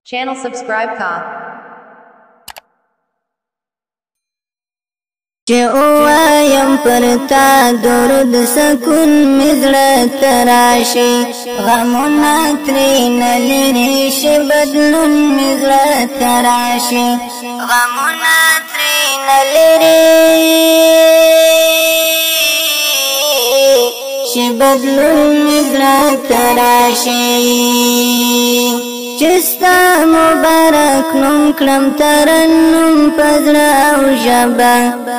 Channel subscribe ka. چې اوایم پر تا درود سکون مزړه تراشي غمونه ترېنه لرې شي بدلون مزړه تراشي غمونه ترېنه لرې شي بدلون مزړه تراشي چستا مبارک نوم کړم ترنم پزړه او ژبه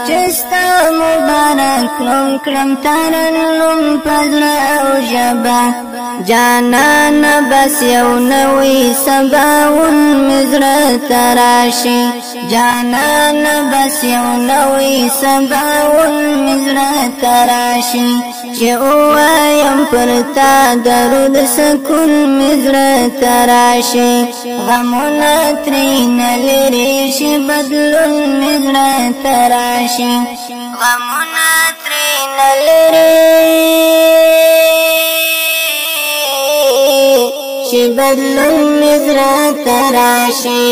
چستا مبارک نوم کړم ترنم پزړه او ژبه جانان بس یو نوې سباون مزړه تراشي جانان بس یو نوې سباون مزړه تراشي چې اوایم پر تا درود سکون مزړه تراشي غمونه ترېنه لرې شي بدلون مزړه تراشي غمونه ترېنه لرې شي بدلون مزړه تراشي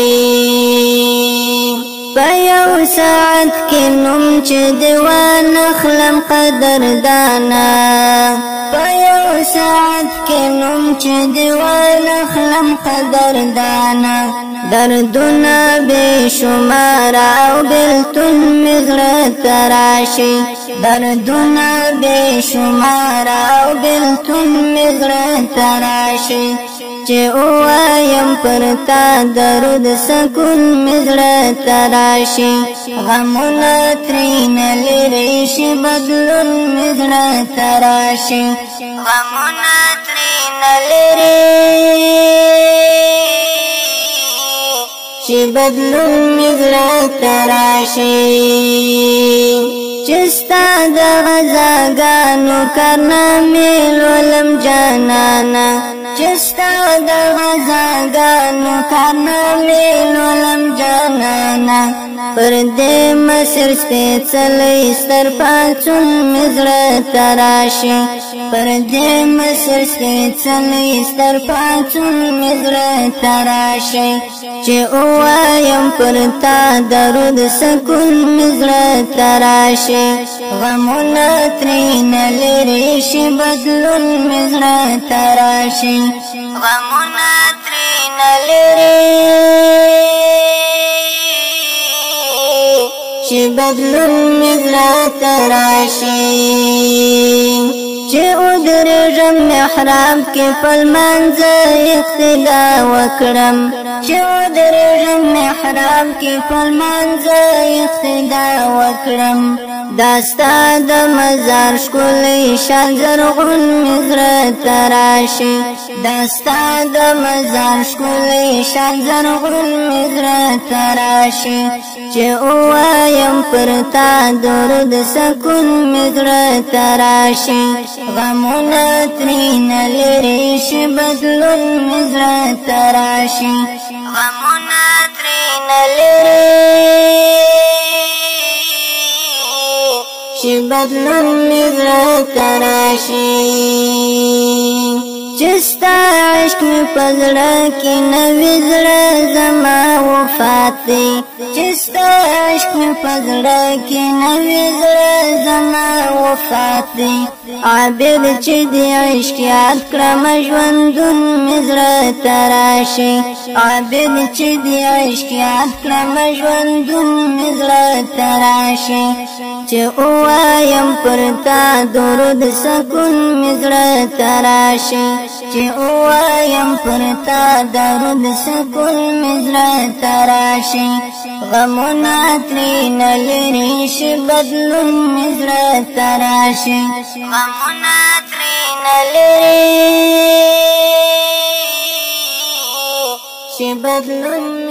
په یو ساعت کې نوم چې دیوان خلم قدردانا په یو ساعت کې نوم چې دیوان خلم قدردانا دردونه بے شمار او بلتون مزړه تراشي دردونه بے شمار او بلتون مزړه تراشي چې اوایم پر تا درود سکون مزړه تراشي غمونه ترېنه لرې شي بدلون مزړه تراشي غمونه ترېنه لرې شي بدلون مزړه تراشي چستا د غزاګانو کارنامې لولم جانانا چستا د غزاګانو کارنامې لولم جانانا پر دې مصر سپېڅلی ستر پاڅون مزړه تراشي پر دې مصر سپېڅلی ستر پاڅون مزړه تراشي چې اوایم پر تا درود سکون مزړه تراشي غمونه ترېنه لرې شي بدلون مزړه تراشي غمونه ترېنه لرې شي بدلون مزړه تراشي چې ودرېږم محراب کې په لمانځه اقتدا وکړم چې ودرېږم محراب کې په لمانځه اقتدا وکړم دا ستا د مزار ښکلی شان زرغون مزړه تراشي دا ستا د مزار ښکلی شان زرغون مزړه تراشي چې اوایم پر تا درود سکون مزړه تراشي غمونه ترېنه لرې شي بدلون مزړه تراشي غمونه ترېنه لرې شي بدلون مزړه تراشي چستا عشق می پزړه کې نوې زړه زما وفات دی چستا عشق می پزړه کې نوې زړه زما وفات دی عابد چې دی عشق یاد کړم ژوندون مزړه تراشي عابد چې دی عشق یاد کړم ژوندون مزړه تراشي چې اوایم پر تا درود سکون مزړه تراشي چې اوایم پر تا درود سکون مزړه تراشي غمونه ترېنه لرې شي بدلون مزړه تراشي غمونه ترېنه لرې شي بدلون